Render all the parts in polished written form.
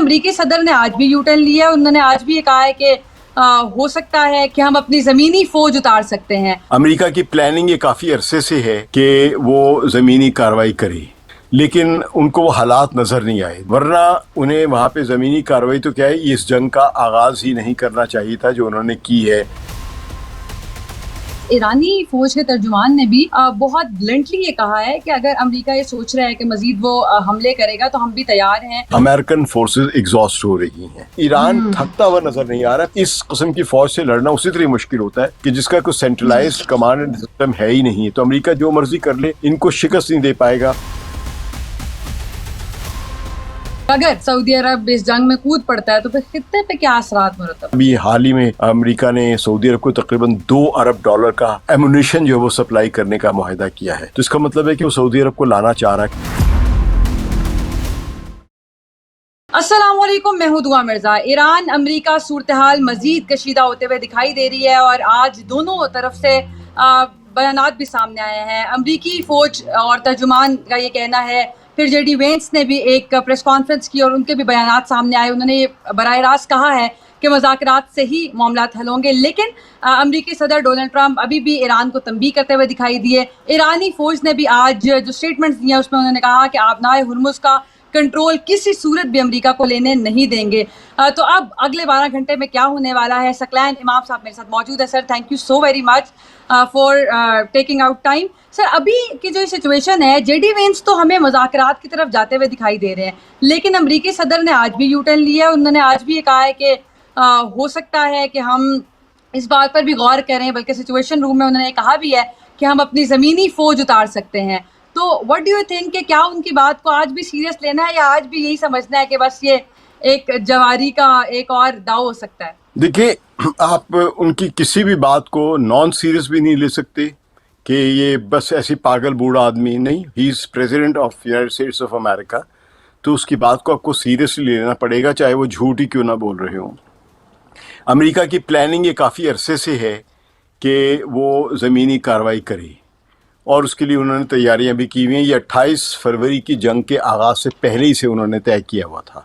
امریکی صدر نے آج بھی یو ٹرن لیا ہے. انہوں نے آج بھی یہ کہا ہے کہ ہو سکتا ہے کہ ہم اپنی زمینی فوج اتار سکتے ہیں. امریکہ کی پلاننگ یہ کافی عرصے سے ہے کہ وہ زمینی کارروائی کرے، لیکن ان کو وہ حالات نظر نہیں آئے، ورنہ انہیں وہاں پہ زمینی کارروائی تو کیا ہے، اس جنگ کا آغاز ہی نہیں کرنا چاہیے تھا جو انہوں نے کی ہے. ایرانی فوج کے ترجمان نے بھی بہت بلنٹلی یہ کہا ہے کہ اگر امریکہ یہ سوچ رہا ہے کہ مزید وہ حملے کرے گا تو ہم بھی تیار ہیں. امریکن فورسز ایگزاسٹ ہو رہی ہیں، ایران تھکتا ہوا نظر نہیں آ رہا. اس قسم کی فوج سے لڑنا اسی طرح مشکل ہوتا ہے کہ جس کا کوئی سینٹرلائزڈ کمانڈ سسٹم ہے ہی نہیں، تو امریکہ جو مرضی کر لے ان کو شکست نہیں دے پائے گا. اگر سعودی عرب اس جنگ میں کود پڑتا ہے تو پھر خطے پہ کیا اثرات مرتب؟ ابھی حال ہی میں امریکہ نے سعودی عرب کو تقریباً $2 ارب کا ایمونیشن جو ہے وہ سپلائی کرنے کا معاہدہ کیا ہے، تو اس کا مطلب ہے کہ وہ سعودی عرب کو لانا چاہ رہا ہے. السلام علیکم، میں ہوں دعا مرزا. ایران امریکہ صورتحال مزید کشیدہ ہوتے ہوئے دکھائی دے رہی ہے اور آج دونوں طرف سے بیانات بھی سامنے آئے ہیں. امریکی فوج اور ترجمان کا یہ کہنا ہے، پھر جے ڈی وینس نے بھی ایک پریس کانفرنس کی اور ان کے بھی بیانات سامنے آئے. انہوں نے یہ براہ راست کہا ہے کہ مذاکرات سے ہی معاملات حل ہوں گے، لیکن امریکی صدر ڈونلڈ ٹرمپ ابھی بھی ایران کو تنبیہ کرتے ہوئے دکھائی دیے. ایرانی فوج نے بھی آج جو سٹیٹمنٹس دیے اس میں انہوں نے کہا کہ آبنائے ہرمز کا کنٹرول کسی صورت بھی امریکہ کو لینے نہیں دیں گے. تو اب اگلے 12 گھنٹے میں کیا ہونے والا ہے؟ ثقلین امام صاحب میرے ساتھ موجود ہے. Sir thank you so very much for taking out time. Sir ابھی کی جو سچویشن ہے، جے ڈی وینس تو ہمیں مذاکرات کی طرف جاتے ہوئے دکھائی دے رہے ہیں، لیکن امریکی صدر نے آج بھی یو ٹرن لیا ہے. انہوں نے آج بھی یہ کہا ہے کہ ہو سکتا ہے کہ ہم اس بات پر بھی غور کریں، بلکہ سچویشن روم میں انہوں نے کہا بھی ہے کہ ہم اپنی زمینی فوج اتار سکتے ہیں. تو وٹ ڈو یو تھنک کہ کیا ان کی بات کو آج بھی سیریس لینا ہے یا آج بھی یہی سمجھنا ہے کہ بس یہ ایک جواری کا ایک اور داؤ ہو سکتا ہے؟ دیکھیں، آپ ان کی کسی بھی بات کو نان سیریس بھی نہیں لے سکتے کہ یہ بس ایسی پاگل بوڑھا آدمی نہیں. He is president of United States of America, تو اس کی بات کو آپ کو سیریسلی لینا پڑے گا، چاہے وہ جھوٹ ہی کیوں نہ بول رہے ہوں. امریکہ کی پلاننگ یہ کافی عرصے سے ہے کہ وہ زمینی کارروائی کرے، اور اس کے لیے انہوں نے تیاریاں بھی کی ہوئی ہیں. یہ 28 فروری کی جنگ کے آغاز سے پہلے ہی سے انہوں نے طے کیا ہوا تھا،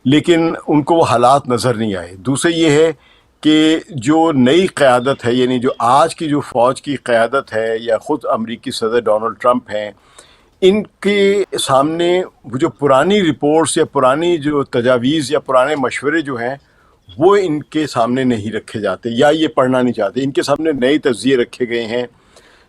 لیکن ان کو وہ حالات نظر نہیں آئے. دوسرے یہ ہے کہ جو نئی قیادت ہے، یعنی جو آج کی جو فوج کی قیادت ہے یا خود امریکی صدر ڈونلڈ ٹرمپ ہیں، ان کے سامنے وہ جو پرانی رپورٹس یا پرانی جو تجاویز یا پرانے مشورے جو ہیں وہ ان کے سامنے نہیں رکھے جاتے، یا یہ پڑھنا نہیں چاہتے. ان کے سامنے نئے تجزیے رکھے گئے ہیں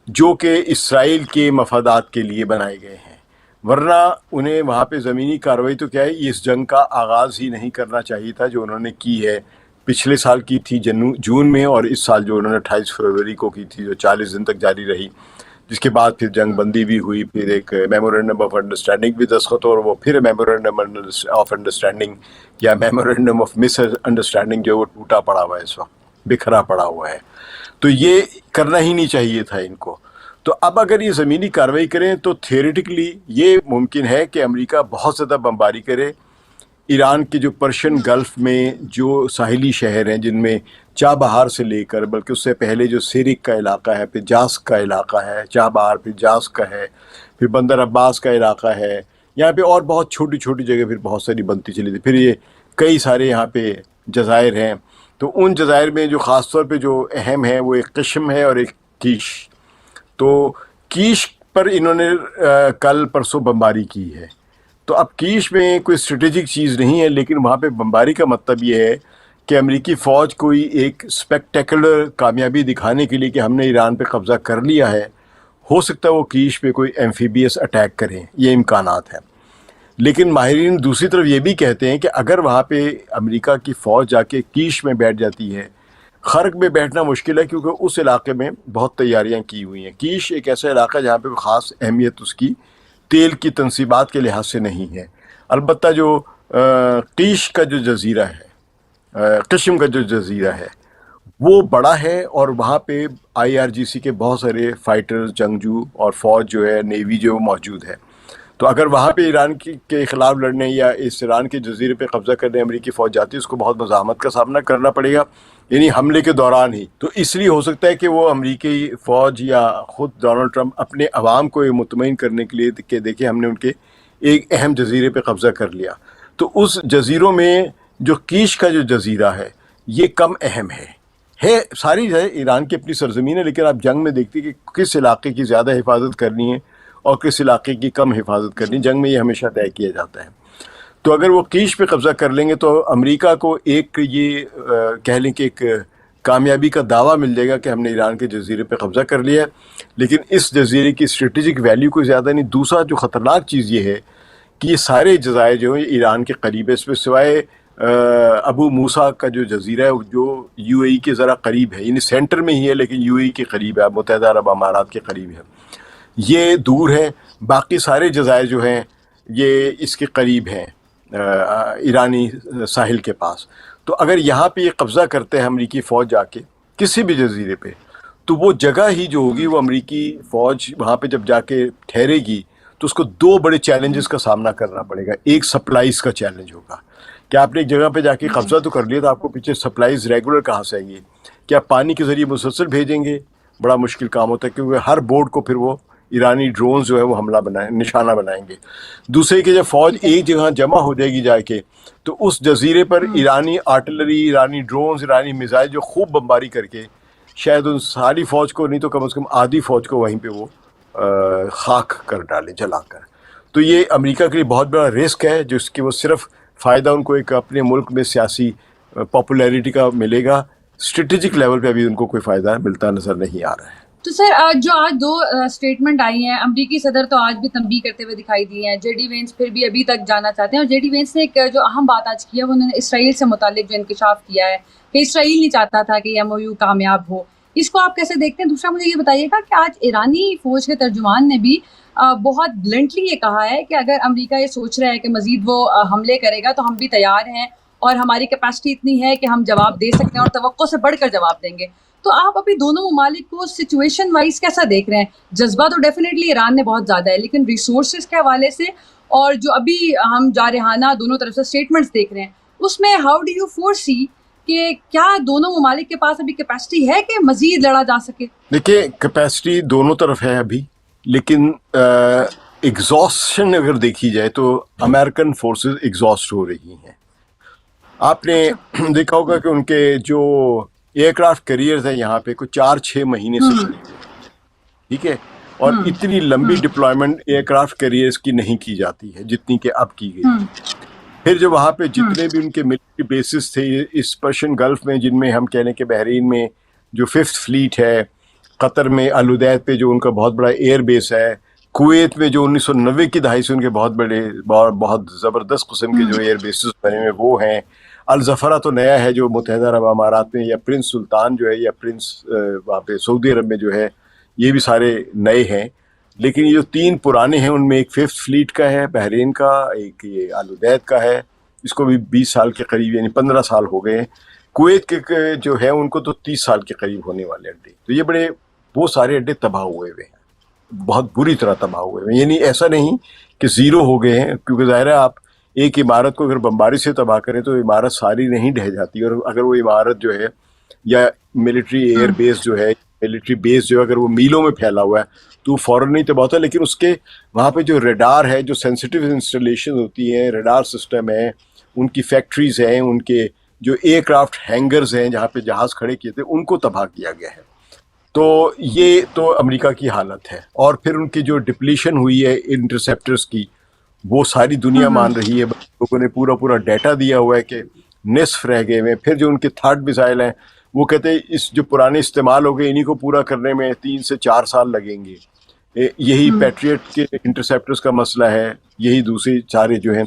جو کہ اسرائیل کے مفادات کے لیے بنائے گئے ہیں، ورنہ انہیں وہاں پہ زمینی کارروائی تو کیا ہے، اس جنگ کا آغاز ہی نہیں کرنا چاہیے تھا جو انہوں نے کی ہے. پچھلے سال کی تھی جون میں، اور اس سال جو انہوں نے 28 فروری کو کی تھی، جو 40 دن تک جاری رہی، جس کے بعد پھر جنگ بندی بھی ہوئی، پھر ایک میمورینڈم آف انڈرسٹینڈنگ بھی دستخط ہو، اور وہ پھر میمورینڈم آف انڈرسٹینڈنگ یا میمورینڈم آف مس انڈرسٹینڈنگ جو وہ ٹوٹا پڑا ہوا ہے، اس وقت بکھرا پڑا ہوا ہے. تو یہ کرنا ہی نہیں چاہیے تھا ان کو. تو اب اگر یہ زمینی کارروائی کریں تو تھیوریٹکلی یہ ممکن ہے کہ امریکہ بہت زیادہ بمباری کرے. ایران کے جو پرشین گلف میں جو ساحلی شہر ہیں، جن میں چابہار سے لے کر بلکہ اس سے پہلے جو سیرک کا علاقہ ہے، پھر جاسک کا علاقہ ہے، چابہار پھر جاسک کا ہے، پھر بندر عباس کا علاقہ ہے، یہاں پہ اور بہت چھوٹی چھوٹی جگہ پھر بہت ساری بنتی چلی تھی. پھر یہ کئی سارے یہاں پہ جزائر ہیں. تو ان جزائر میں جو خاص طور پہ جو اہم ہے وہ ایک قشم ہے اور ایک کیش. تو کیش پر انہوں نے کل پرسوں بمباری کی ہے. تو اب کیش میں کوئی اسٹریٹجک چیز نہیں ہے، لیکن وہاں پہ بمباری کا مطلب یہ ہے کہ امریکی فوج کوئی ایک اسپیکٹیکولر کامیابی دکھانے کے لیے کہ ہم نے ایران پہ قبضہ کر لیا ہے، ہو سکتا ہے وہ کیش پہ کوئی ایمفیبیس اٹیک کریں، یہ امکانات ہیں. لیکن ماہرین دوسری طرف یہ بھی کہتے ہیں کہ اگر وہاں پہ امریکہ کی فوج جا کے کیش میں بیٹھ جاتی ہے، خرق میں بیٹھنا مشکل ہے کیونکہ اس علاقے میں بہت تیاریاں کی ہوئی ہیں. کیش ایک ایسا علاقہ جہاں پہ خاص اہمیت اس کی تیل کی تنصیبات کے لحاظ سے نہیں ہے. البتہ جو کیش کا جو جزیرہ ہے، قشم کا جو جزیرہ ہے، وہ بڑا ہے، اور وہاں پہ IRGC کے بہت سارے فائٹرز، جنگجو اور فوج جو ہے، نیوی جو موجود ہے. تو اگر وہاں پہ ایران کے خلاف لڑنے یا اس ایران کے جزیرے پہ قبضہ کرنے امریکی فوج جاتی ہے، اس کو بہت مزاحمت کا سامنا کرنا پڑے گا، یعنی حملے کے دوران ہی. تو اس لیے ہو سکتا ہے کہ وہ امریکی فوج یا خود ڈونلڈ ٹرمپ اپنے عوام کو یہ مطمئن کرنے کے لیے کہ دیکھیں ہم نے ان کے ایک اہم جزیرے پہ قبضہ کر لیا. تو اس جزیروں میں جو کیش کا جو جزیرہ ہے یہ کم اہم ہے ساری جو ہے ایران کی اپنی سرزمین ہے، لیکن آپ جنگ میں دیکھتے کہ کس علاقے کی زیادہ حفاظت کرنی ہے اور کس علاقے کی کم حفاظت کرنی ہے، جنگ میں یہ ہمیشہ طے کیا جاتا ہے۔ تو اگر وہ کیش پہ قبضہ کر لیں گے تو امریکہ کو ایک یہ کہہ لیں کہ ایک کامیابی کا دعویٰ مل جائے گا کہ ہم نے ایران کے جزیرے پہ قبضہ کر لیا ہے، لیکن اس جزیرے کی اسٹریٹجک ویلیو کوئی زیادہ نہیں۔ دوسرا جو خطرناک چیز یہ ہے کہ یہ سارے جزائر جو ہیں ایران کے قریب ہے، اس میں سوائے ابو موسیٰ کا جو جزیرہ ہے جو یو اے ای کے ذرا قریب ہے، یعنی سینٹر میں ہی ہے لیکن یو اے ای کے قریب ہے، متحدہ عرب امارات کے قریب ہے، یہ دور ہے۔ باقی سارے جزائر جو ہیں یہ اس کے قریب ہیں ایرانی ساحل کے پاس۔ تو اگر یہاں پہ یہ قبضہ کرتے ہیں امریکی فوج جا کے کسی بھی جزیرے پہ، تو وہ جگہ ہی جو ہوگی وہ امریکی فوج وہاں پہ جب جا کے ٹھہرے گی تو اس کو دو بڑے چیلنجز کا سامنا کرنا پڑے گا۔ ایک سپلائز کا چیلنج ہوگا کہ آپ نے ایک جگہ پہ جا کے قبضہ تو کر لیا، تو آپ کو پیچھے سپلائز ریگولر کہاں سے آئیں گی؟ کیا پانی کے ذریعے مسلسل بھیجیں گے؟ بڑا مشکل کام ہوتا ہے کیونکہ ہر بورڈ کو پھر وہ ایرانی ڈرونز جو ہے وہ حملہ نشانہ بنائیں گے۔ دوسرے کہ جب فوج ایک جگہ جمع ہو جائے گی جا کے تو اس جزیرے پر ایرانی آرٹلری، ایرانی ڈرونز، ایرانی میزائل جو خوب بمباری کر کے شاید ان ساری فوج کو نہیں تو کم از کم آدھی فوج کو وہیں پہ وہ خاک کر ڈالے جلا کر۔ تو یہ امریکہ کے لیے بہت بڑا رسک ہے جس کی وہ صرف فائدہ ان کو ایک اپنے ملک میں سیاسی پاپولیرٹی کا ملے گا، اسٹریٹجک لیول پہ ابھی ان کو کوئی فائدہ ملتا نظر نہیں آ رہا ہے۔ تو سر جو آج دو اسٹیٹمنٹ آئی ہیں، امریکی صدر تو آج بھی تنبیہ کرتے ہوئے دکھائی دی ہیں، جے ڈی وینس پھر بھی ابھی تک جانا چاہتے ہیں، اور جے ڈی وینس نے ایک جو اہم بات آج کی ہے وہ انہوں نے اسرائیل سے متعلق جو انکشاف کیا ہے کہ اسرائیل نہیں چاہتا تھا کہ ایم او یو کامیاب ہو، اس کو آپ کیسے دیکھتے ہیں؟ دوسرا مجھے یہ بتائیے گا کہ آج ایرانی فوج کے ترجمان نے بھی بہت بلنٹلی یہ کہا ہے کہ اگر امریکہ یہ سوچ رہا ہے کہ مزید وہ حملے کرے گا تو ہم بھی تیار ہیں اور ہماری کیپیسٹی اتنی ہے کہ ہم جواب دے سکتے ہیں اور توقع سے بڑھ کر جواب دیں گے۔ تو آپ ابھی دونوں ممالک کو سچویشن وائز کیسا دیکھ رہے ہیں؟ جذبہ تو ڈیفینیٹلی ایران نے بہت زیادہ ہے، لیکن ریسورسز کے حوالے سے اور جو ابھی ہم جارحانہ دونوں طرف سے اسٹیٹمنٹس دیکھ رہے ہیں اس میں ہاؤ ڈو یو فور سی کہ کیا دونوں ممالک کے پاس ابھی کیپیسٹی ہے کہ مزید لڑا جا سکے؟ دیکھیے کیپیسٹی دونوں طرف ہے ابھی، لیکن ایگزاسشن اگر دیکھی جائے تو امریکن فورسز ایگزاسٹ ہو رہی ہیں۔ آپ نے دیکھا ہوگا کہ ان کے جو ایئر کرافٹ کیریئرز ہیں یہاں پہ کوئی 4-6 مہینے سے کھڑے ہوئے، ٹھیک ہے، اور اتنی لمبی ڈپلائمنٹ ایئر کرافٹ کیریئرز کی نہیں کی جاتی ہے جتنی کہ اب کی گئی۔ پھر جو وہاں پہ جتنے بھی ان کے ملٹری بیسز تھے اس پرشین گلف میں، جن میں ہم کہہ لیں کہ بحرین میں جو 5th فلیٹ ہے، قطر میں الودیع پہ جو ان کا بہت بڑا ایئر بیس ہے، کویت میں جو 1990 کی دہائی سے ان کے بہت زبردست قسم کے جو ایئر بیسز بنے ہوئے وہ ہیں، الزفرہ تو نیا ہے جو متحدہ عرب امارات میں، یا پرنس سلطان جو ہے، یا پرنس وہاں پہ سعودی عرب میں جو ہے، یہ بھی سارے نئے ہیں، لیکن یہ جو 3 پرانے ہیں ان میں ایک 5th فلیٹ کا ہے بحرین کا، ایک یہ الودیع کا ہے، اس کو بھی 20 سال کے قریب یعنی 15 سال ہو گئے ہیں۔ کویت کے جو ہے ان کو تو 30 سال کے قریب ہونے والے اڈے، تو یہ وہ سارے اڈے تباہ ہوئے ہوئے ہیں، بہت بری طرح تباہ ہوئے ہوئے ہیں، یعنی ایسا نہیں کہ زیرو ہو گئے ہیں، کیونکہ ظاہر ہے آپ ایک عمارت کو اگر بمباری سے تباہ کریں تو عمارت ساری نہیں ڈھہ جاتی، اور اگر وہ عمارت جو ہے یا ملٹری ایئر بیس جو ہے، ملٹری بیس جو ہے اگر وہ میلوں میں پھیلا ہوا ہے تو وہ فوراً نہیں تباہ ہوتا، لیکن اس کے وہاں پہ جو ریڈار ہے، جو سینسٹیو انسٹالیشن ہوتی ہیں، ریڈار سسٹم ہے، ان کی فیکٹریز ہیں، ان کے جو ایئر کرافٹ ہینگرز ہیں جہاں پہ جہاز کھڑے کیے تھے ان کو تباہ کیا گیا ہے۔ تو یہ تو امریکہ کی حالت ہے، اور پھر ان کی جو ڈپلیشن ہوئی ہے انٹرسیپٹرز کی وہ ساری دنیا مان رہی ہے، لوگوں نے پورا ڈیٹا دیا ہوا ہے کہ نصف رہ گئے ہیں۔ پھر جو ان کے تھرڈ میزائل ہیں وہ کہتے ہیں اس جو پرانے استعمال ہو گئے انہی کو پورا کرنے میں 3 سے 4 سال لگیں گے۔ یہی پیٹریٹ کے انٹرسیپٹرز کا مسئلہ ہے، یہی دوسری سارے جو ہیں،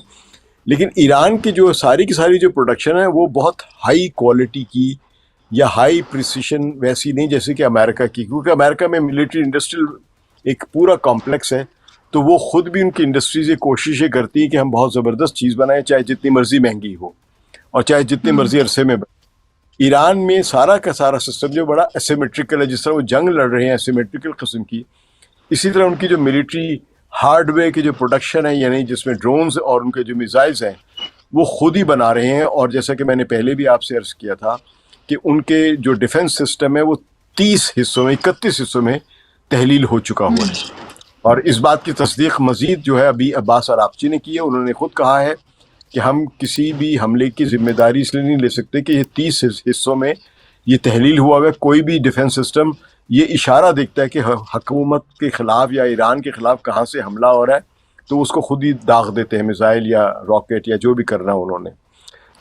لیکن ایران کی جو ساری کی ساری جو پروڈکشن ہے وہ بہت ہائی کوالٹی کی یا ہائی پریسیشن ویسی نہیں جیسے کہ امریکہ کی، کیونکہ امریکہ میں ملٹری انڈسٹریل ایک پورا کمپلیکس ہے، تو وہ خود بھی ان کی انڈسٹریز یہ کوششیں کرتی ہیں کہ ہم بہت زبردست چیز بنائیں، چاہے جتنی مرضی مہنگی ہو اور چاہے جتنے مرضی عرصے میں بنے۔ ایران میں سارا کا سارا سسٹم جو بڑا ایسیمیٹریکل ہے، جس طرح وہ جنگ لڑ رہے ہیں ایسیمیٹریکل قسم کی، اسی طرح ان کی جو ملٹری ہارڈ ویئر کی جو پروڈکشن ہے، یعنی جس میں ڈرونز اور ان کے جو میزائلز ہیں وہ خود ہی بنا رہے ہیں، اور جیسا کہ میں نے پہلے بھی آپ سے عرض کیا تھا کہ ان کے جو ڈیفنس سسٹم ہے وہ 30 حصوں میں 31 حصوں میں تحلیل ہو چکا ہوا ہے، اور اس بات کی تصدیق مزید جو ہے ابھی عباس عراقچی نے کی ہے۔ انہوں نے خود کہا ہے کہ ہم کسی بھی حملے کی ذمہ داری اس لیے نہیں لے سکتے کہ یہ 30 حصوں میں یہ تحلیل ہوا ہوا ہے. کوئی بھی ڈیفنس سسٹم یہ اشارہ دیکھتا ہے کہ حکومت کے خلاف یا ایران کے خلاف کہاں سے حملہ ہو رہا ہے, تو اس کو خود ہی داغ دیتے ہیں میزائل یا راکٹ یا جو بھی کرنا انہوں نے.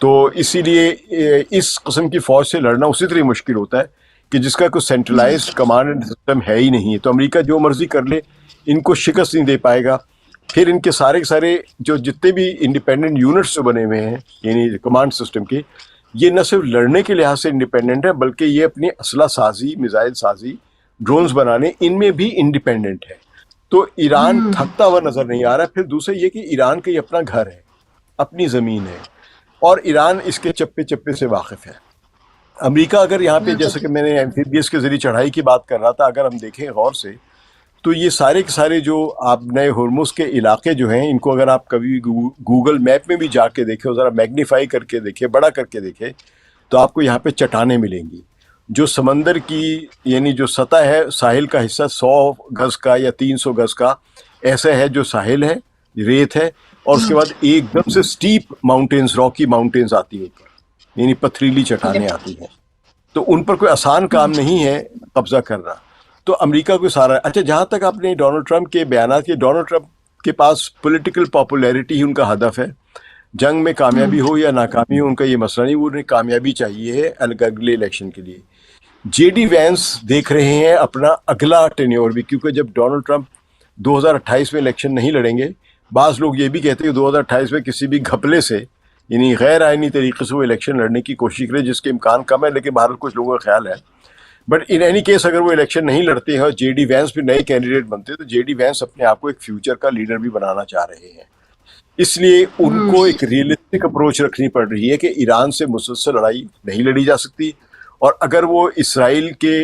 تو اسی لیے اس قسم کی فوج سے لڑنا اسی طرح مشکل ہوتا ہے کہ جس کا کوئی سینٹرلائزڈ کمانڈ سسٹم ہے ہی نہیں. تو امریکہ جو مرضی کر لے ان کو شکست نہیں دے پائے گا. پھر ان کے سارے جو جتنے بھی انڈیپینڈنٹ یونٹس جو بنے ہوئے ہیں یعنی کمانڈ سسٹم کے, یہ نہ صرف لڑنے کے لحاظ سے انڈیپینڈنٹ ہے بلکہ یہ اپنی اسلحہ سازی, میزائل سازی, ڈرونز بنانے, ان میں بھی انڈیپینڈنٹ ہے. تو ایران تھکتا ہوا نظر نہیں آ رہا. پھر دوسرا یہ کہ ایران کا یہ اپنا گھر ہے, اپنی زمین ہے, اور ایران اس کے چپے چپے سے واقف ہے. امریکہ اگر یہاں پہ, جیسے کہ میں نے ایمفیبیس کے ذریعے چڑھائی کی بات کر رہا تھا, اگر ہم دیکھیں غور سے تو یہ سارے کے سارے جو آپ نئے ہرمز کے علاقے جو ہیں, ان کو اگر آپ کبھی گوگل میپ میں بھی جا کے دیکھیں, ذرا میگنیفائی کر کے دیکھیں, بڑا کر کے دیکھیں, تو آپ کو یہاں پہ چٹانیں ملیں گی. جو سمندر کی یعنی جو سطح ہے, ساحل کا حصہ 100 گز کا یا 300 گز کا ایسا ہے جو ساحل ہے, ریت ہے, اور اس کے بعد ایک دم سے سٹیپ ماؤنٹینز, راکی ماؤنٹینز آتی ہیں اوپر, یعنی پتھریلی چٹانیں آتی ہیں. تو ان پر کوئی آسان کام نہیں ہے قبضہ کرنا. تو امریکہ کو سارا, اچھا جہاں تک آپ نے ڈونلڈ ٹرمپ کے بیانات کے, ڈونلڈ ٹرمپ کے پاس پولیٹیکل پاپولیرٹی ہی ان کا ہدف ہے. جنگ میں کامیابی ہو یا ناکامی ہو ان کا یہ مسئلہ نہیں, انہیں کامیابی چاہیے ہے اگلے الیکشن کے لیے. جے ڈی وینس دیکھ رہے ہیں اپنا اگلا ٹینیور بھی, کیونکہ جب ڈونلڈ ٹرمپ 2028 میں الیکشن نہیں لڑیں گے, بعض لوگ یہ بھی کہتے ہیں کہ 2028 میں کسی بھی گھپلے سے یعنی غیر آئینی طریقے سے وہ الیکشن لڑنے کی کوشش کرے, جس کے امکان کم ہے, لیکن بہرحال کچھ لوگوں کا خیال ہے. بٹ ان اینی کیس اگر وہ الیکشن نہیں لڑتے ہیں اور جے ڈی وینس بھی نئے کینڈیڈیٹ بنتے ہیں, تو جے ڈی وینس اپنے آپ کو ایک فیوچر کا لیڈر بھی بنانا چاہ رہے ہیں. اس لیے ان کو ایک ریئلسٹک اپروچ رکھنی پڑ رہی ہے کہ ایران سے مسلسل لڑائی نہیں لڑی جا سکتی. اور اگر وہ اسرائیل کے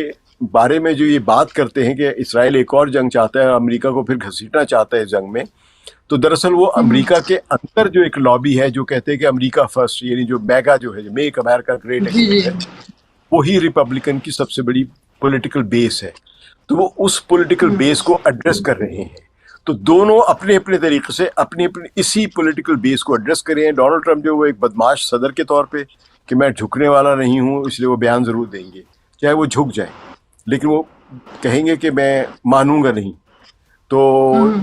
بارے میں جو یہ بات کرتے ہیں کہ اسرائیل ایک اور جنگ چاہتا ہے, امریکہ کو پھر گھسیٹنا چاہتا ہے اس جنگ میں, تو دراصل وہ امریکہ کے اندر جو ایک لابی ہے جو کہتے ہیں کہ امریکہ فرسٹ, یعنی جو میگا جو ہے, میک امریکہ گریٹ اگین ہے, وہی ریپبلکن کی سب سے بڑی پولیٹیکل بیس ہے. تو وہ اس پولیٹیکل بیس کو ایڈریس کر رہے ہیں. تو دونوں اپنے اپنے طریقے سے اپنی اسی پولیٹیکل بیس کو ایڈریس کر رہے ہیں. ڈونلڈ ٹرمپ جو وہ ایک بدماش صدر کے طور پہ کہ میں جھکنے والا نہیں ہوں, اس لیے وہ بیان ضرور دیں گے, چاہے وہ جھک جائیں, لیکن وہ کہیں گے کہ میں مانوں گا نہیں. تو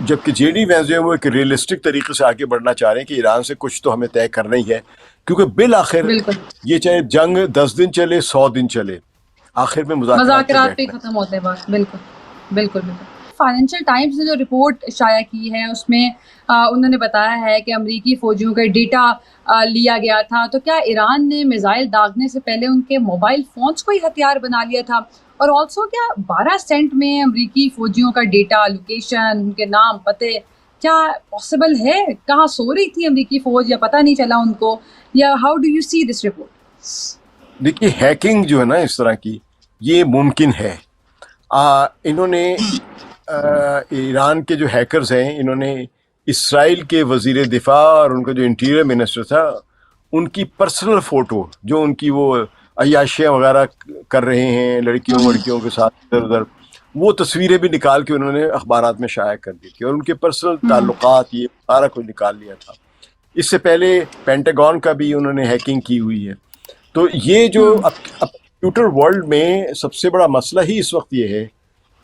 جبکہ جے ڈی وینس جو ہے وہ ایک ریئلسٹک طریقے سے آگے بڑھنا چاہ رہے ہیں کہ ایران سے کچھ تو ہمیں طے کرنا ہی ہے, کیونکہ بالآخر یہ چاہے جنگ 10 دن چلے 100 دن چلے, آخر میں مذاکرات پہ ختم ہوتے ہیں بات. بالکل بالکل بالکل. فائنینشیل ٹائمز نے جو رپورٹ شائع کی ہے اس میں انہوں نے بتایا ہے کہ امریکی فوجیوں کا ڈیٹا لیا گیا تھا. تو کیا ایران نے میزائل داغنے سے پہلے ان کے موبائل فونز کو ہی ہتھیار بنا لیا تھا؟ اور آلسو کیا 12 سینٹ میں امریکی فوجیوں کا ڈیٹا, لوکیشن, ان کے نام, پتے, کیا پاسبل ہے؟ کہاں سو رہی تھی امریکی فوج یا پتہ نہیں چلا ان کو, یا how do you see this report? دیکھیے ہیکنگ جو ہے نا اس طرح کی, یہ ممکن ہے. انہوں نے ایران کے جو ہیکرز ہیں, انہوں نے اسرائیل کے وزیر دفاع اور ان کا جو انٹیریئر منسٹر تھا, ان کی پرسنل فوٹو جو ان کی وہ عیاشیاں وغیرہ کر رہے ہیں لڑکیوں کے ساتھ ادھر ادھر, وہ تصویریں بھی نکال کے انہوں نے اخبارات میں شائع کر دی تھی, اور ان کے پرسنل تعلقات یہ سارا کچھ نکال لیا تھا. اس سے پہلے پینٹاگون کا بھی انہوں نے ہیکنگ کی ہوئی ہے. تو یہ جو کمپیوٹر ورلڈ میں سب سے بڑا مسئلہ ہی اس وقت یہ ہے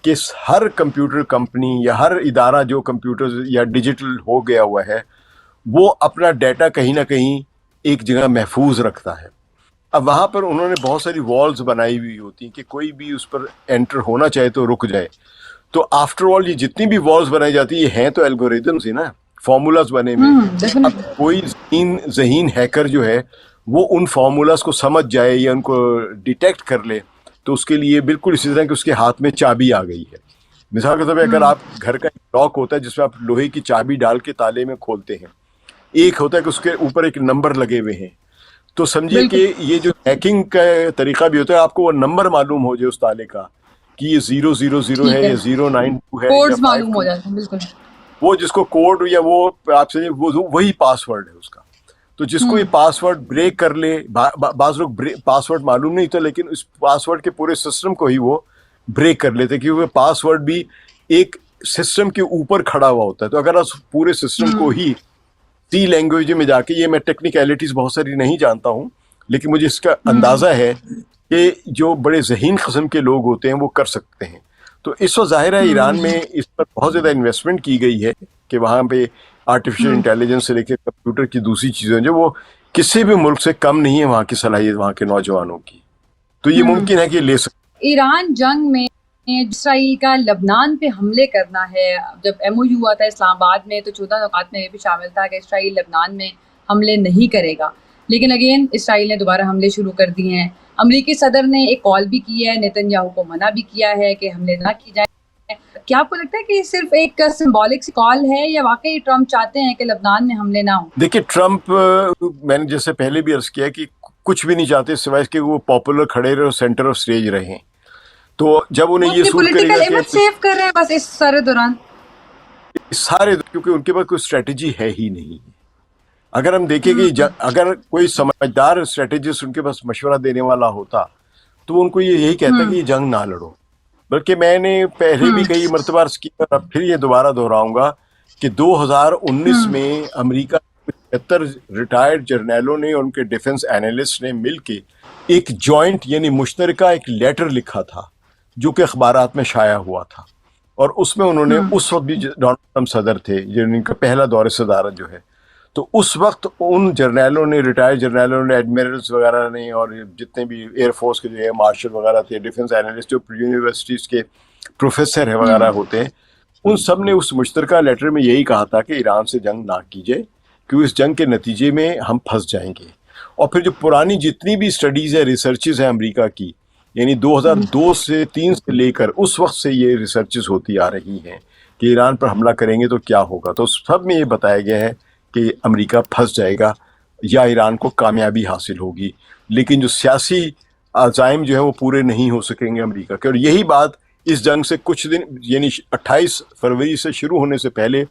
کہ ہر کمپیوٹر کمپنی یا ہر ادارہ جو کمپیوٹر یا ڈیجیٹل ہو گیا ہوا ہے, وہ اپنا ڈیٹا کہیں نہ کہیں ایک جگہ محفوظ رکھتا ہے. اب وہاں پر انہوں نے بہت ساری والز بنائی ہوئی ہوتی ہیں کہ کوئی بھی اس پر انٹر ہونا چاہے تو رک جائے. تو آفٹر آل یہ جتنی بھی والز بنائی جاتی ہیں یہ ہیں تو الگوریدمز ہی نا, فارمولاز بنے ہوئے. اب کوئی ذہین ہیکر جو ہے وہ ان فارمولاز کو سمجھ جائے یا ان کو ڈیٹیکٹ کر لے, تو اس کے لیے بالکل اسی طرح کہ اس کے ہاتھ میں چابی آ گئی ہے. مثال کے طور پہ اگر آپ گھر کا ایک لاک ہوتا ہے جس میں آپ لوہے کی چابی ڈال کے تالے میں کھولتے ہیں, ایک ہوتا ہے کہ اس کے اوپر ایک نمبر لگے ہوئے ہیں, تو سمجھیے کہ یہ جو ہیکنگ کا طریقہ بھی ہوتا ہے, آپ کو وہ نمبر معلوم ہو جائے اس تالے کا کہ یہ 000 ہے یا 092 ہے, کوڈز معلوم ہو جاتے ہیں. بالکل وہ جس کو کوڈ یا وہ آپ سے وہی پاس ورڈ ہے اس کا. تو جس کو یہ پاس ورڈ بریک کر لے, بعض لوگ پاس ورڈ معلوم نہیں ہوتا لیکن اس پاس ورڈ کے پورے سسٹم کو ہی وہ بریک کر لیتے, کیونکہ پاس ورڈ بھی ایک سسٹم کے اوپر کھڑا ہوا ہوتا ہے. تو اگر اس پورے سسٹم کو ہی سی لینگویج میں جا کے, یہ میں ٹیکنیکلٹیز بہت ساری نہیں جانتا ہوں, لیکن مجھے اس کا اندازہ ہے کہ جو بڑے ذہین قسم کے لوگ ہوتے ہیں وہ کر سکتے ہیں. تو اس وقت ظاہر ہے ایران میں اس پر بہت زیادہ انویسٹمنٹ کی گئی ہے کہ وہاں پہ آرٹیفیشل انٹیلیجنس سے لے کے کمپیوٹر کی دوسری چیزیں جو وہ کسی بھی ملک سے کم نہیں ہے وہاں کی صلاحیت وہاں کے نوجوانوں کی. تو یہ ممکن ہے کہ لے سکتے. ایران جنگ میں اسرائیل کا لبنان پہ حملے کرنا ہے. جب ایم او یو ہوا تھا اسلام آباد میں تو 14 نکات میں یہ بھی شامل تھا کہ اسرائیل لبنان میں حملے نہیں کرے گا, لیکن اگین اسرائیل نے دوبارہ حملے شروع کر دیے ہیں. امریکی صدر نے ایک کال بھی کی ہے, نیتن یاہو کو منع بھی کیا ہے کہ حملے نہ کی جائیں. کیا آپ کو لگتا ہے کہ یہ صرف ایک سمبولک سی کال ہے یا واقعی ٹرمپ چاہتے ہیں کہ لبنان میں حملے نہ ہوں؟ دیکھیے ٹرمپ, میں نے جیسے پہلے بھی عرض کیا کہ کچھ بھی نہیں چاہتے سوائے کہ وہ پاپولر کھڑے رہے اور سینٹر آف اسٹیج رہیں. تو جب انہیں یہ سوٹ کرے گا کہ سیو کر رہے ہیں بس اس سارے دوران سارے, کیونکہ ان کے پاس کوئی اسٹریٹجی ہے ہی نہیں. اگر ہم دیکھیں کہ اگر کوئی سمجھدار اسٹریٹجسٹ ان کے پاس مشورہ دینے والا ہوتا تو وہ ان کو یہی کہتا کہ یہ جنگ نہ لڑو. بلکہ میں نے پہلے بھی کئی مرتبہ عرض کیا اور اب پھر یہ دوبارہ دہراؤں گا کہ 2019 میں امریکہ 75 ریٹائرڈ جرنیلوں نے اور ان کے ڈیفنس اینالسٹ نے مل کے ایک جوائنٹ یعنی مشترکہ ایک لیٹر لکھا تھا جو کہ اخبارات میں شائع ہوا تھا. اور اس میں انہوں نے اس وقت بھی ڈونلڈ ٹرمپ صدر تھے جن کا پہلا دور صدارت جو ہے, تو اس وقت ان جرنیلوں نے, ریٹائرڈ جرنیلوں نے, ایڈمرلس وغیرہ نے, اور جتنے بھی ایئر فورس کے جو ہے مارشل وغیرہ تھے, ڈیفنس اینالسٹ جو یونیورسٹیز کے پروفیسر ہیں وغیرہ ہوتے ہیں, ان سب نے اس مشترکہ لیٹر میں یہی کہا تھا کہ ایران سے جنگ نہ کی جائے کیونکہ اس جنگ کے نتیجے میں ہم پھنس جائیں گے. اور پھر جو پرانی جتنی بھی اسٹڈیز ہیں, ریسرچز ہیں امریکہ کی, یعنی 2002 سے 3 سے لے کر اس وقت سے یہ ریسرچز ہوتی آ رہی ہیں کہ ایران پر حملہ کریں گے تو کیا ہوگا, تو سب میں یہ بتایا گیا ہے کہ امریکہ پھنس جائے گا یا ایران کو کامیابی حاصل ہوگی, لیکن جو سیاسی عزائم جو ہے وہ پورے نہیں ہو سکیں گے امریکہ کے. اور یہی بات اس جنگ سے کچھ دن یعنی 28 فروری سے شروع ہونے سے پہلے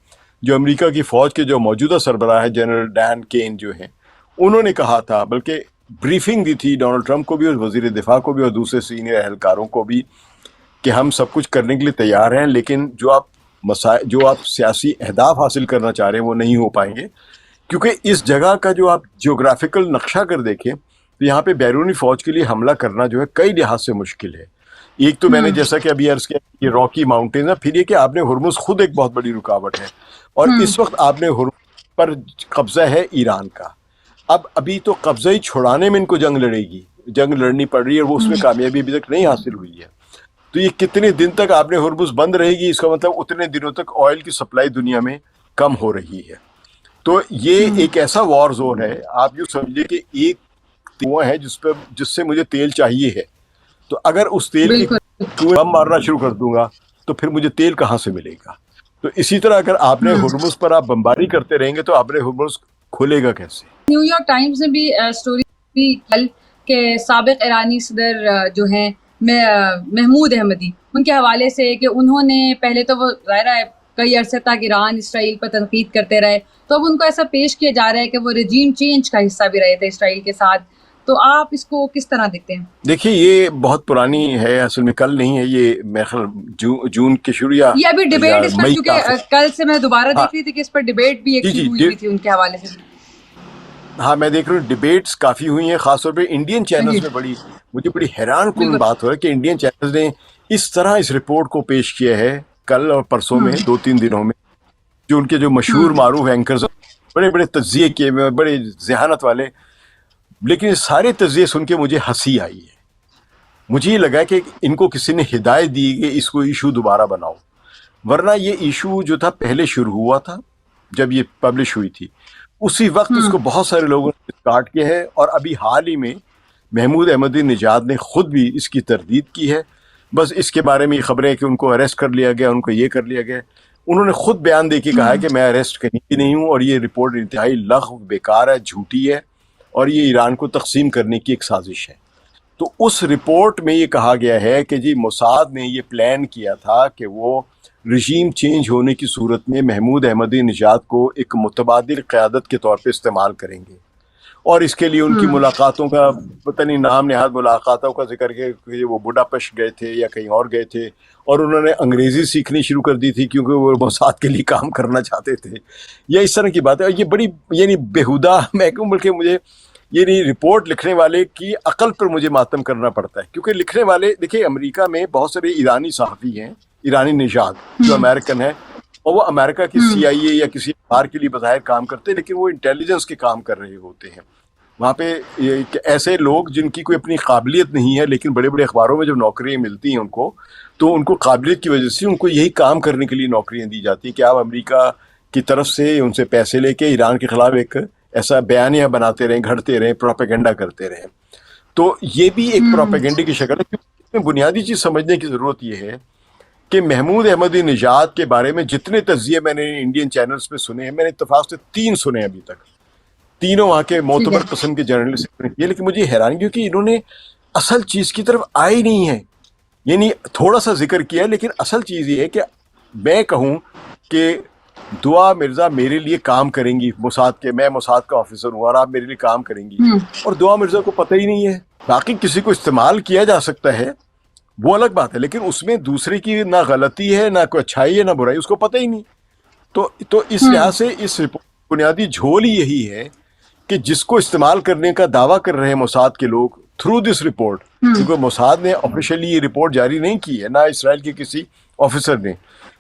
جو امریکہ کی فوج کے جو موجودہ سربراہ ہے جنرل ڈان کین جو ہیں, انہوں نے کہا تھا, بلکہ بریفنگ دی تھی ڈونلڈ ٹرمپ کو بھی اور وزیر دفاع کو بھی اور دوسرے سینئر اہلکاروں کو بھی, کہ ہم سب کچھ کرنے کے لیے تیار ہیں لیکن جو آپ سیاسی اہداف حاصل کرنا چاہ رہے ہیں وہ نہیں ہو پائیں گے, کیونکہ اس جگہ کا جو آپ جیوگرافیکل نقشہ کر دیکھیں تو یہاں پہ بیرونی فوج کے لیے حملہ کرنا جو ہے کئی لحاظ سے مشکل ہے. ایک تو میں نے جیسا کہ ابھی عرض کیا یہ راکی ماؤنٹینز ہے, پھر یہ کہ آپ نے ہرمز خود ایک بہت بڑی رکاوٹ ہے, اور اس وقت آپ نے ہرمز پر قبضہ ہے ایران کا. ابھی تو قبضہ ہی چھڑانے میں ان کو جنگ لڑنی پڑ رہی ہے اور وہ اس میں کامیابی ابھی تک نہیں حاصل ہوئی ہے. تو یہ کتنے دن تک آپ نے ہرمز بند رہے گی, اس کا مطلب اتنے دنوں تک آئل کی سپلائی دنیا میں کم ہو رہی ہے. تو یہ ایک ایسا وار زون ہے, آپ یوں سمجھیے کہ ایک کنواں ہے جس سے مجھے تیل چاہیے ہے, تو اگر اس تیل کی بم مارنا شروع کر دوں گا تو پھر مجھے تیل کہاں سے ملے گا. تو اسی طرح اگر آپ نے ہرمز پر آپ بمباری کرتے رہیں گے تو آپ نے ہرمز کھولے گا کیسے. نیو یارک ٹائمز نے بھی اسٹوری کل کہ سابق ایرانی صدر جو ہیں محمود احمدی, ان کے حوالے سے کہ انہوں نے پہلے تو وہ ظاہر ہے کئی عرصے تک ایران اسرائیل پر تنقید کرتے رہے, تو اب ان کو ایسا پیش کیا جا رہا ہے کہ وہ رجیم چینج کا حصہ بھی رہے تھے اسرائیل کے ساتھ. تو آپ اس کو کس طرح دیکھتے ہیں؟ دیکھیے یہ بہت پرانی ہے, اصل میں کل نہیں ہے, یہ میرے خیال جون کے شروع یا یہ ابھی ڈیبیٹ اس پر, کیونکہ کل سے میں دوبارہ دیکھ رہی تھی کہ اس پر ڈیبیٹ بھی ایک ہوئی تھی ان کے حوالے سے. ہاں میں دیکھ رہا ہوں ڈیبیٹس کافی ہوئی ہیں, خاص طور پہ انڈین چینلز میں مجھے بڑی حیران کن بات ہو رہا ہے کہ انڈین چینلز نے اس طرح اس رپورٹ کو پیش کیا ہے کل اور پرسوں میں 2-3 دنوں میں, جو ان کے جو مشہور معروف اینکرز بڑے بڑے تجزیے کیے ہوئے, بڑے ذہانت والے, لیکن سارے تجزیے سن کے مجھے ہنسی آئی ہے. مجھے یہ لگا کہ ان کو کسی نے ہدایت دی کہ اس کو ایشو دوبارہ بناؤ, ورنہ یہ ایشو جو تھا پہلے شروع ہوا تھا جب یہ پبلش ہوئی تھی, اسی وقت اس کو بہت سارے لوگوں نے اسٹارٹ کیا ہے, اور ابھی حال ہی میں محمود احمدی نژاد نے خود بھی اس کی تردید کی ہے. بس اس کے بارے میں یہ خبریں کہ ان کو اریسٹ کر لیا گیا, ان کو یہ کر لیا گیا, انہوں نے خود بیان دے کے کہا ہے کہ میں اریسٹ کہیں بھی نہیں ہوں اور یہ رپورٹ انتہائی لغو, بیکار ہے, جھوٹی ہے اور یہ ایران کو تقسیم کرنے کی ایک سازش ہے. تو اس رپورٹ میں یہ کہا گیا ہے کہ جی موساد نے یہ پلان کیا تھا کہ وہ رژیم چینج ہونے کی صورت میں محمود احمدی نژاد کو ایک متبادل قیادت کے طور پہ استعمال کریں گے, اور اس کے لیے ان کی ملاقاتوں کا پتہ نہیں نام نہاد ملاقاتوں کا ذکر کہ وہ بڈاپیسٹ گئے تھے یا کہیں اور گئے تھے، اور انہوں نے انگریزی سیکھنی شروع کر دی تھی کیونکہ وہ موساد کے لیے کام کرنا چاہتے تھے، یا اس طرح کی بات ہے. یہ بڑی یعنی بیہودہ میں کہوں، بلکہ مجھے یہ رپورٹ لکھنے والے کی عقل پر مجھے ماتم کرنا پڑتا ہے، کیونکہ لکھنے والے دیکھیں امریکہ میں بہت سارے ایرانی صحافی ہیں، ایرانی نژاد جو امریکن ہیں، اور وہ امریکہ کی CIA یا کسی اخبار کے لیے بظاہر کام کرتے ہیں، لیکن وہ انٹیلیجنس کے کام کر رہے ہوتے ہیں. وہاں پہ ایسے لوگ جن کی کوئی اپنی قابلیت نہیں ہے، لیکن بڑے بڑے اخباروں میں جب نوکریاں ملتی ہیں ان کو، تو ان کو قابلیت کی وجہ سے ان کو یہی کام کرنے کے لیے نوکریاں دی جاتی ہیں کہ آپ امریکہ کی طرف سے ان سے پیسے لے کے ایران کے خلاف ایک ایسا بیانیہ بناتے رہیں، گھڑتے رہیں، پروپیگنڈا کرتے رہیں. تو یہ بھی ایک پروپیگنڈے کی شکل ہے. کیونکہ اس میں بنیادی چیز سمجھنے کی ضرورت یہ ہے کہ محمود احمدی نژاد کے بارے میں جتنے تجزیے میں نے انڈین چینلز پہ سنے ہیں، میں نے اتفاق سے 3 سنے ابھی تک، تینوں وہاں کے معتبر قسم کے جرنلسٹ نے کیے، لیکن مجھے حیرانی کیونکہ انہوں نے اصل چیز کی طرف آئے ہی نہیں ہے. یعنی تھوڑا سا ذکر کیا ہے، لیکن اصل چیز یہ ہے کہ میں کہوں کہ دعا مرزا میرے لیے کام کریں گی موساد کے، میں موساد کا آفیسر ہوں اور آپ میرے لیے کام کریں گی، اور دعا مرزا کو پتہ ہی نہیں ہے. باقی کسی کو استعمال کیا جا سکتا ہے وہ الگ بات ہے، لیکن اس میں دوسرے کی نہ غلطی ہے، نہ کوئی اچھائی ہے، نہ برائی، اس کو پتہ ہی نہیں. تو اس لحاظ سے اس رپورٹ کی بنیادی جھول ہی یہی ہے کہ جس کو استعمال کرنے کا دعویٰ کر رہے ہیں موساد کے لوگ تھرو دس رپورٹ، کیونکہ موساد نے آفیشلی یہ رپورٹ جاری نہیں کی ہے، نہ اسرائیل کے کسی آفیسر نے.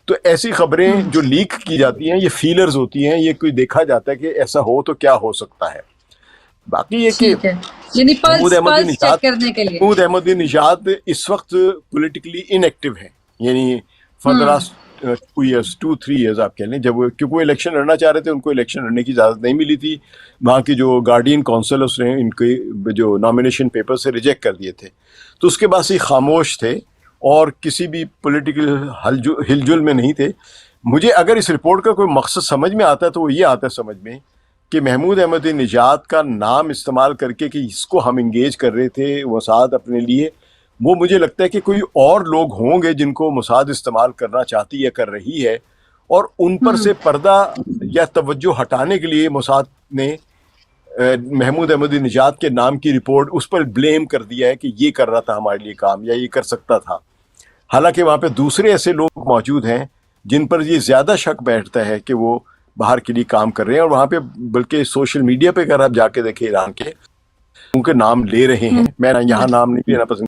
تو ایسی خبریں جو لیک کی جاتی ہیں یہ فیلرز ہوتی ہیں، یہ کوئی دیکھا جاتا ہے کہ ایسا ہو تو کیا ہو سکتا ہے. باقی یہ کہ یعنی پلس چیک کرنے کے لیے محمود احمدی نژاد اس وقت پولیٹیکلی ان ایکٹیو ہے، یعنی فار دا لاسٹ 2-3 ایئرز آپ کہہ لیں، جب کیونکہ وہ الیکشن لڑنا چاہ رہے تھے، ان کو الیکشن لڑنے کی اجازت نہیں ملی تھی. وہاں کی جو گارڈین کونسل اس نے ان کے جو نامینیشن پیپر سے ریجیکٹ کر دیے تھے، تو اس کے بعد سے خاموش تھے اور کسی بھی پولیٹیکل ہل جل میں نہیں تھے. مجھے اگر اس رپورٹ کا کوئی مقصد سمجھ میں آتا ہے تو وہ یہ آتا ہے سمجھ میں کہ محمود احمدی نژاد کا نام استعمال کر کے کہ اس کو ہم انگیج کر رہے تھے موساد اپنے لیے، وہ مجھے لگتا ہے کہ کوئی اور لوگ ہوں گے جن کو موساد استعمال کرنا چاہتی یا کر رہی ہے، اور ان پر سے پردہ یا توجہ ہٹانے کے لیے موساد نے محمود احمدی نژاد کے نام کی رپورٹ اس پر بلیم کر دیا ہے کہ یہ کر رہا تھا ہمارے لیے کام یا یہ کر سکتا تھا. حالانکہ وہاں پہ دوسرے ایسے لوگ موجود ہیں جن پر یہ زیادہ شک بیٹھتا ہے کہ وہ باہر کے لیے کام کر رہے ہیں، اور وہاں پہ بلکہ سوشل میڈیا پہ اگر آپ جا کے دیکھیں ایران کے، ان کے نام لے رہے ہیں. میں یہاں نام نہیں لینا پسند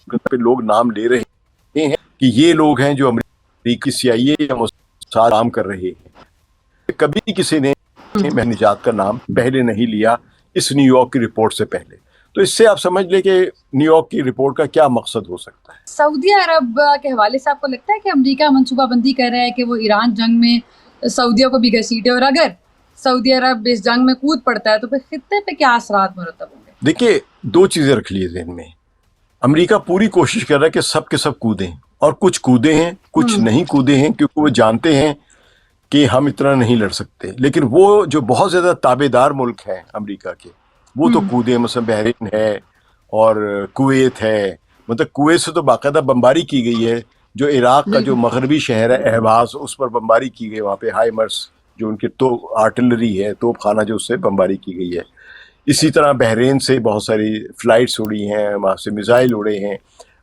کرتا، لوگ نام لے رہے ہیں کہ یہ لوگ ہیں جو امریکی CIA یا موساد کام کر رہے ہیں. کبھی کسی نے محمود نژاد کا نام پہلے نہیں لیا اس نیو یارک کی رپورٹ سے پہلے. تو اس سے آپ سمجھ لیں کہ نیو یارک کی رپورٹ کا کیا مقصد ہو سکتا ہے. سعودی عرب کے حوالے سے آپ کو لگتا ہے کہ امریکہ منصوبہ بندی کر رہا ہے کہ وہ ایران جنگ میں سعودیہ کو بھی گھسیٹے، اور اگر سعودی عرب اس جنگ میں کود پڑتا ہے تو پھر خطے پہ کیا اثرات مرتب ہوں گے؟ دیکھیے 2 چیزیں رکھ لیے ذہن میں. امریکہ پوری کوشش کر رہا ہے کہ سب کے سب کودیں، اور کچھ کودے ہیں کچھ نہیں کودے ہیں، کیونکہ وہ جانتے ہیں کہ ہم اتنا نہیں لڑ سکتے. لیکن وہ جو بہت زیادہ تابع دار ملک ہیں امریکہ کے، وہ تو کودے، مثلا بحرین ہے اور کویت ہے. مطلب کویت سے تو باقاعدہ بمباری کی گئی ہے، جو عراق کا جو مغربی شہر ہے اہواز، اس پر بمباری کی گئی. وہاں پہ ہائی مرس جو ان کے تو آرٹلری ہے، توپ خانہ، جو اس سے بمباری کی گئی ہے. اسی طرح بحرین سے بہت ساری فلائٹس اڑی ہیں، وہاں سے میزائل اڑے ہیں.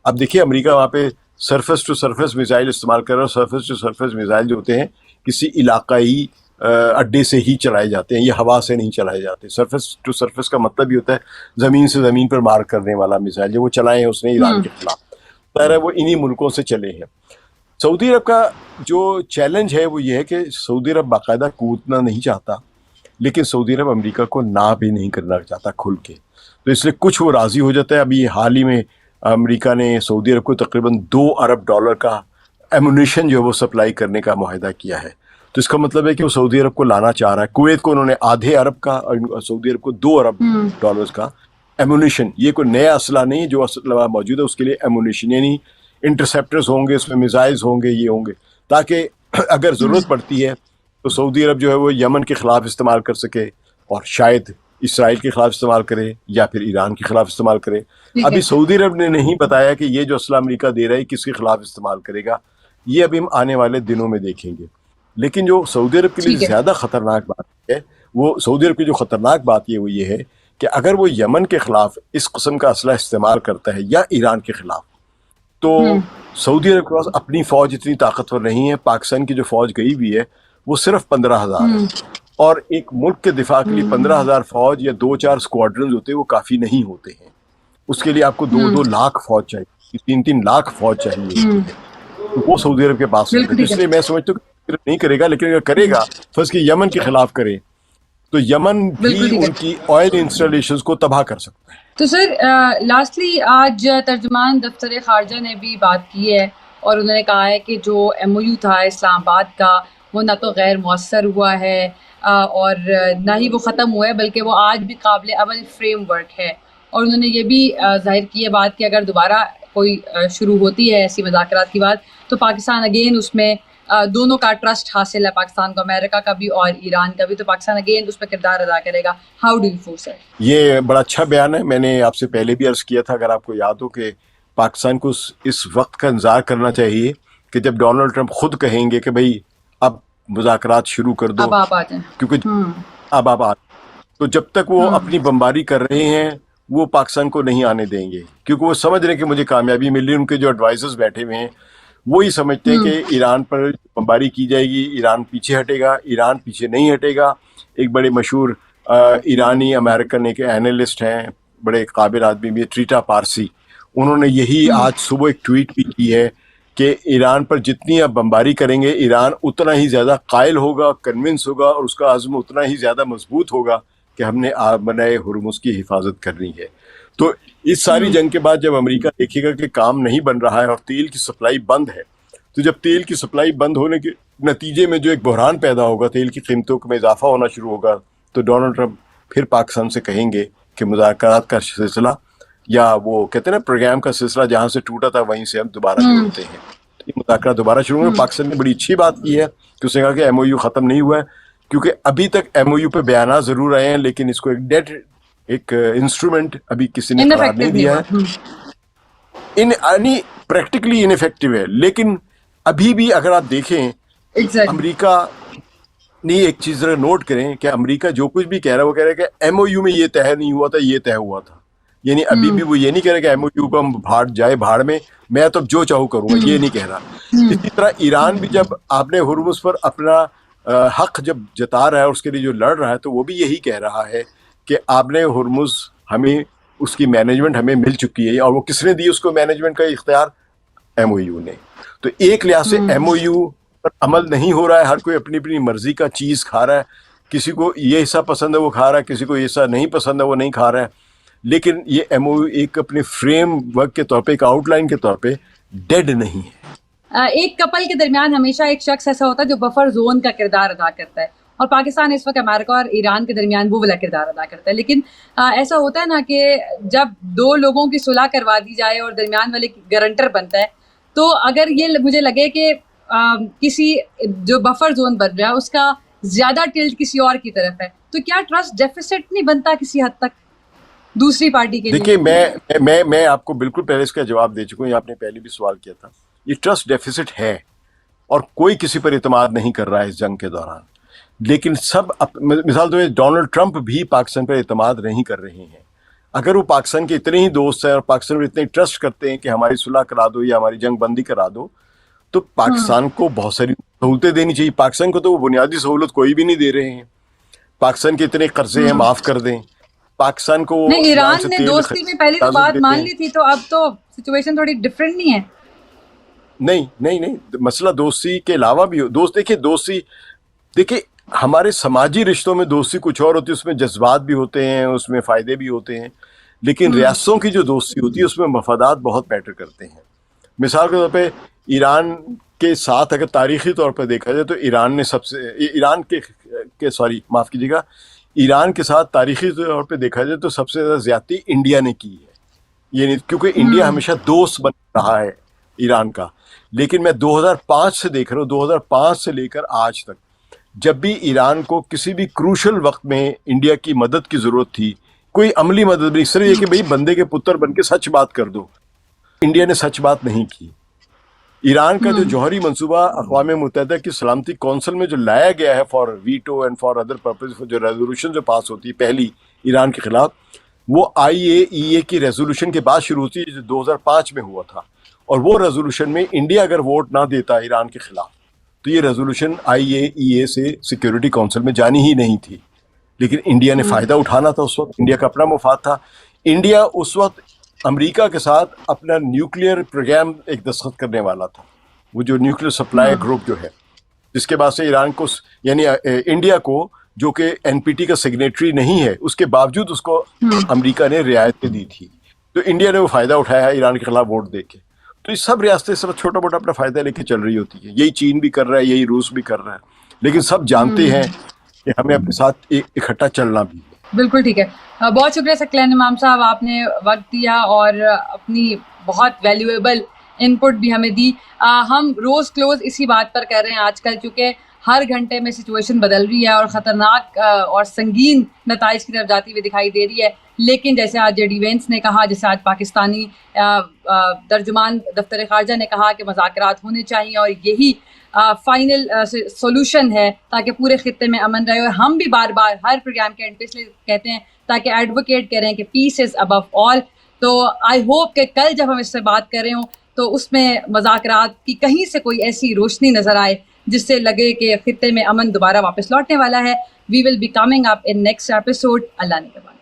اب دیکھیے امریکہ وہاں پہ سرفیس ٹو سرفیس میزائل استعمال کر رہا ہے. سرفیس ٹو سرفیس میزائل جو ہوتے ہیں کسی علاقائی اڈے سے ہی چلائے جاتے ہیں، یہ ہوا سے نہیں چلائے جاتے. سرفیس ٹو سرفیس کا مطلب یہ ہوتا ہے زمین سے زمین پر مار کرنے والا میزائل، جو وہ چلائے ہیں اس نے ایران کے خلاف. ظاہر ہے وہ انہی ملکوں سے چلے ہیں. سعودی عرب کا جو چیلنج ہے وہ یہ ہے کہ سعودی عرب باقاعدہ کودنا نہیں چاہتا، لیکن سعودی عرب امریکہ کو نہ بھی نہیں کرنا چاہتا کھل کے. تو اس لیے کچھ وہ راضی ہو جاتا ہے. ابھی حال ہی میں امریکہ نے سعودی عرب کو تقریباً $2 ارب کا ایمونیشن جو ہے وہ سپلائی کرنے کا معاہدہ کیا ہے. تو اس کا مطلب ہے کہ وہ سعودی عرب کو لانا چاہ رہا ہے. کویت کو انہوں نے $0.5 ارب کا اور سعودی عرب کو $2 ارب کا ایمونیشن. یہ کوئی نیا اسلحہ نہیں، جو اسلحہ موجود ہے اس کے لیے ایمونیشن، یعنی انٹرسیپٹرز ہوں گے، اس میں میزائلز ہوں گے، یہ ہوں گے، تاکہ اگر ضرورت پڑتی ہے تو سعودی عرب جو ہے وہ یمن کے خلاف استعمال کر سکے، اور شاید اسرائیل کے خلاف استعمال کرے یا پھر ایران کے خلاف استعمال کرے. ابھی سعودی عرب نے نہیں بتایا کہ یہ جو اسلحہ امریکہ دے رہا ہے کس کے خلاف استعمال کرے گا. یہ ابھی ہم آنے والے دنوں میں دیکھیں گے. لیکن جو سعودی عرب کے لیے زیادہ خطرناک بات ہے، وہ سعودی عرب کی جو خطرناک بات وہ یہ ہے کہ اگر وہ یمن کے خلاف اس قسم کا اسلحہ استعمال کرتا ہے یا ایران کے خلاف، تو سعودی عرب کے پاس اپنی فوج اتنی طاقتور نہیں ہے. پاکستان کی جو فوج گئی ہوئی ہے وہ صرف 15,000 ہے، اور ایک ملک کے دفاع کے لیے 15,000 فوج یا 2-4 اسکواڈرنز ہوتے ہیں وہ کافی نہیں ہوتے ہیں. اس کے لیے آپ کو 2-2 لاکھ فوج چاہیے، 3-3 لاکھ فوج چاہیے ہوتی ہے. تو وہ سعودی عرب کے پاس نہیں ہے. اس لیے میں سمجھتا ہوں کہ نہیں کرے گا، لیکن اگر کرے گا تو اس کی یمن کے خلاف کرے تو یمن بھی ان کی آئل انسٹالیشنز کو تباہ کر سکتا ہے. تو سر لاسٹلی آج ترجمان دفتر خارجہ نے بھی بات کی ہے اور انہوں نے کہا ہے کہ جو ایم او یو تھا اسلام آباد کا وہ نہ تو غیر مؤثر ہوا ہے اور نہ ہی وہ ختم ہوا ہے، بلکہ وہ آج بھی قابل عمل فریم ورک ہے. اور انہوں نے یہ بھی ظاہر کی ہے بات کہ اگر دوبارہ کوئی شروع ہوتی ہے ایسی مذاکرات کی بات تو پاکستان اگین اس میں دونوں کا ٹرسٹ حاصل ہے، پاکستان کو امریکہ کا بھی اور ایران کا بھی، تو پاکستان اگین اس پہ کردار ادا کرے گا. How do you force it? یہ بڑا اچھا بیان ہے. میں نے آپ سے پہلے بھی عرض کیا تھا، اگر آپ کو یاد ہو، کہ پاکستان کو اس وقت کا انتظار کرنا چاہیے کہ جب ڈونلڈ ٹرمپ خود کہیں گے کہ بھئی اب مذاکرات شروع کر دو، اب آپ آ جائیں، کیونکہ اب آپ تو جب تک وہ اپنی بمباری کر رہے ہیں وہ پاکستان کو نہیں آنے دیں گے، کیونکہ وہ سمجھ رہے ہیں کہ مجھے کامیابی مل رہی ہے. ان کے جو ایڈوائزرز بیٹھے ہوئے ہیں وہی سمجھتے ہیں کہ ایران پر بمباری کی جائے گی، ایران پیچھے ہٹے گا. ایران پیچھے نہیں ہٹے گا. ایک بڑے مشہور ایرانی امریکن ایک اینالسٹ ہیں، بڑے قابل آدمی بھی، ٹریٹا پارسی، انہوں نے یہی آج صبح ایک ٹویٹ بھی کی ہے کہ ایران پر جتنی آپ بمباری کریں گے ایران اتنا ہی زیادہ قائل ہوگا، کنونس ہوگا، اور اس کا عزم اتنا ہی زیادہ مضبوط ہوگا کہ ہم نے آبنائے ہرمز کی حفاظت کرنی ہے. تو اس ساری جنگ کے بعد جب امریکہ دیکھے گا کہ کام نہیں بن رہا ہے اور تیل کی سپلائی بند ہے، تو جب تیل کی سپلائی بند ہونے کے نتیجے میں جو ایک بحران پیدا ہوگا، تیل کی قیمتوں میں اضافہ ہونا شروع ہوگا، تو ڈونلڈ ٹرمپ پھر پاکستان سے کہیں گے کہ مذاکرات کا سلسلہ، یا وہ کہتے ہیں نا پروگرام کا سلسلہ، جہاں سے ٹوٹا تھا وہیں سے ہم دوبارہ جوڑتے ہیں. یہ مذاکرات دوبارہ شروع ہوئے. پاکستان نے بڑی اچھی بات کی ہے کہ اس نے کہا کہ ایم او یو ختم نہیں ہوا ہے، کیونکہ ابھی تک ایم او یو پہ بیانات ضرور آئے ہیں لیکن اس کو ایک ڈیڈ ایک انسٹرومنٹ ابھی کسی نے قرار نہیں دیا ہے. یعنی پریکٹیکلی انفیکٹو ہے. لیکن ابھی بھی اگر آپ دیکھیں امریکہ نہیں، ایک چیز ذرا نوٹ کریں کہ امریکہ جو کچھ بھی کہہ رہا ہے وہ کہہ رہا ہے کہ ایم او یو میں یہ طے نہیں ہوا تھا، یہ طے ہوا تھا. یعنی ابھی بھی وہ یہ نہیں کہہ رہا کہ ایم او یو کو ہم بھاڑ میں، میں تو جو چاہوں کروں گا، یہ نہیں کہہ رہا. اسی طرح ایران بھی جب آپ نے ہرمز پر اپنا حق جب جتا رہا ہے اور اس کے لیے جو لڑ رہا ہے، تو وہ بھی یہی کہہ رہا ہے کہ آپ نے ہرمز ہمیں اس کی مینجمنٹ ہمیں مل چکی ہے. اور وہ کس نے دی اس کو مینجمنٹ کا اختیار؟ ایم او یو نے. تو ایک لحاظ سے ایم او یو پر عمل نہیں ہو رہا ہے، ہر کوئی اپنی اپنی مرضی کا چیز کھا رہا ہے. کسی کو یہ حصہ پسند ہے وہ کھا رہا ہے، کسی کو یہ حصہ نہیں پسند ہے وہ نہیں کھا رہا ہے. لیکن یہ ایم او یو ایک اپنے فریم ورک کے طور پہ، ایک آؤٹ لائن کے طور پہ ڈیڈ نہیں ہے. ایک کپل کے درمیان ہمیشہ ایک شخص ایسا ہوتا ہے جو بفر زون کا کردار ادا کرتا ہے، اور پاکستان اس وقت امریکہ اور ایران کے درمیان وہ والا کردار ادا کرتا ہے. لیکن ایسا ہوتا ہے نا کہ جب دو لوگوں کی صلح کروا دی جائے اور درمیان والے گارنٹر بنتا ہے، تو اگر یہ مجھے لگے کہ کسی جو بفر زون بن رہا ہے اس کا زیادہ ٹلٹ کسی اور کی طرف ہے، تو کیا ٹرسٹ ڈیفیسٹ نہیں بنتا کسی حد تک دوسری پارٹی کے لیے؟ دیکھیے میں آپ کو بالکل پہلے اس کا جواب دے چکا ہوں. یہ آپ نے پہلے بھی سوال کیا تھا. یہ ٹرسٹ ڈیفیسٹ ہے اور کوئی کسی پر اعتماد نہیں کر رہا ہے اس جنگ کے دوران. لیکن مثال تو ڈونلڈ ٹرمپ بھی پاکستان پر اعتماد نہیں کر رہے ہیں. اگر وہ پاکستان کے اتنے ہی دوست ہیں اور پاکستان پر اتنے ٹرسٹ کرتے ہیں کہ ہماری صلح کرا دو یا ہماری جنگ بندی کرا دو، تو پاکستان کو بہت ساری سہولتیں دینی چاہیے. پاکستان کو تو وہ بنیادی سہولت کوئی بھی نہیں دے رہے ہیں. پاکستان کے اتنے قرضے ہیں معاف کر دیں. پاکستان کو نہیں، ایران نے دوستی میں پہلے تو بات مان لی تھی، تو اب تو سچویشن تھوڑی ڈفرینٹ نہیں ہے. نہیں مسئلہ دوستی کے علاوہ بھی ہو. دیکھیے ہمارے سماجی رشتوں میں دوستی کچھ اور ہوتی ہے، اس میں جذبات بھی ہوتے ہیں، اس میں فائدے بھی ہوتے ہیں. لیکن ریاستوں کی جو دوستی ہوتی ہے اس میں مفادات بہت میٹر کرتے ہیں. مثال کے طور پہ ایران کے ساتھ اگر تاریخی طور پر دیکھا جائے تو ایران کے ساتھ تاریخی طور پہ دیکھا جائے تو سب سے زیادہ زیادتی انڈیا نے کی ہے. یعنی کیونکہ انڈیا ہمیشہ دوست بن رہا ہے ایران کا. لیکن میں 2005 سے دیکھ رہا ہوں، 2005 سے لے کر آج تک جب بھی ایران کو کسی بھی کروشل وقت میں انڈیا کی مدد کی ضرورت تھی، کوئی عملی مدد نہیں، صرف یہ کہ بھئی بندے کے پتر بن کے سچ بات کر دو، انڈیا نے سچ بات نہیں کی. ایران کا جو جوہری منصوبہ اقوام متحدہ کی سلامتی کونسل میں جو لایا گیا ہے for veto and for other purpose, جو ریزولوشن جو پاس ہوتی ہے پہلی ایران کے خلاف، وہ IAEA کی ریزولوشن کے بعد شروع ہوتی ہے جو 2005 میں ہوا تھا، اور وہ ریزولوشن میں انڈیا اگر ووٹ نہ دیتا ایران کے خلاف تو یہ ریزولوشن IAEA سے سیکیورٹی کونسل میں جانی ہی نہیں تھی، لیکن انڈیا نے فائدہ اٹھانا تھا، اس وقت انڈیا کا اپنا مفاد تھا. انڈیا اس وقت امریکہ کے ساتھ اپنا نیوکلیئر پروگرام ایک دستخط کرنے والا تھا، وہ جو نیوکلیئر سپلائی گروپ جو ہے، جس کے بعد سے ایران کو یعنی انڈیا کو جو کہ NPT کا سگنیٹری نہیں ہے، اس کے باوجود اس کو امریکہ نے رعایتیں دی تھی، تو انڈیا نے وہ فائدہ اٹھایا ایران کے خلاف ووٹ دے کے. تو یہ سب ریاستیں سب چھوٹا موٹا اپنا فائدہ لے کے چل رہی ہوتی ہے، یہی چین بھی کر رہا ہے، یہی روس بھی کر رہا ہے، لیکن سب جانتے ہیں کہ ہمیں اپنے ساتھ اکٹھا چلنا بھی ہے. بالکل ٹھیک ہے. بہت شکریہ ثقلین امام صاحب، آپ نے وقت دیا اور اپنی بہت ویلیویبل ان پٹ بھی ہمیں دی. ہم روز کلوز اسی بات پر کر رہے ہیں آج کل، چونکہ ہر گھنٹے میں سچویشن بدل رہی ہے اور خطرناک اور سنگین نتائج کی طرف جاتی ہوئی دکھائی دے رہی ہے. لیکن جیسے آج JD وینس نے کہا، جیسے آج پاکستانی ترجمان دفتر خارجہ نے کہا کہ مذاکرات ہونے چاہیے اور یہی فائنل سولوشن ہے تاکہ پورے خطے میں امن رہے. اور ہم بھی بار بار ہر پروگرام کے اینڈ پہ اس لیے کہتے ہیں تاکہ ایڈوکیٹ کریں کہ پیس از ابو آل. تو آئی ہوپ کہ کل جب ہم اس سے بات کر رہے ہوں تو اس میں مذاکرات کی کہیں سے کوئی ایسی روشنی نظر آئے جس سے لگے کہ خطے میں امن دوبارہ واپس لوٹنے والا ہے. We will be coming up in next episode. اللہ نے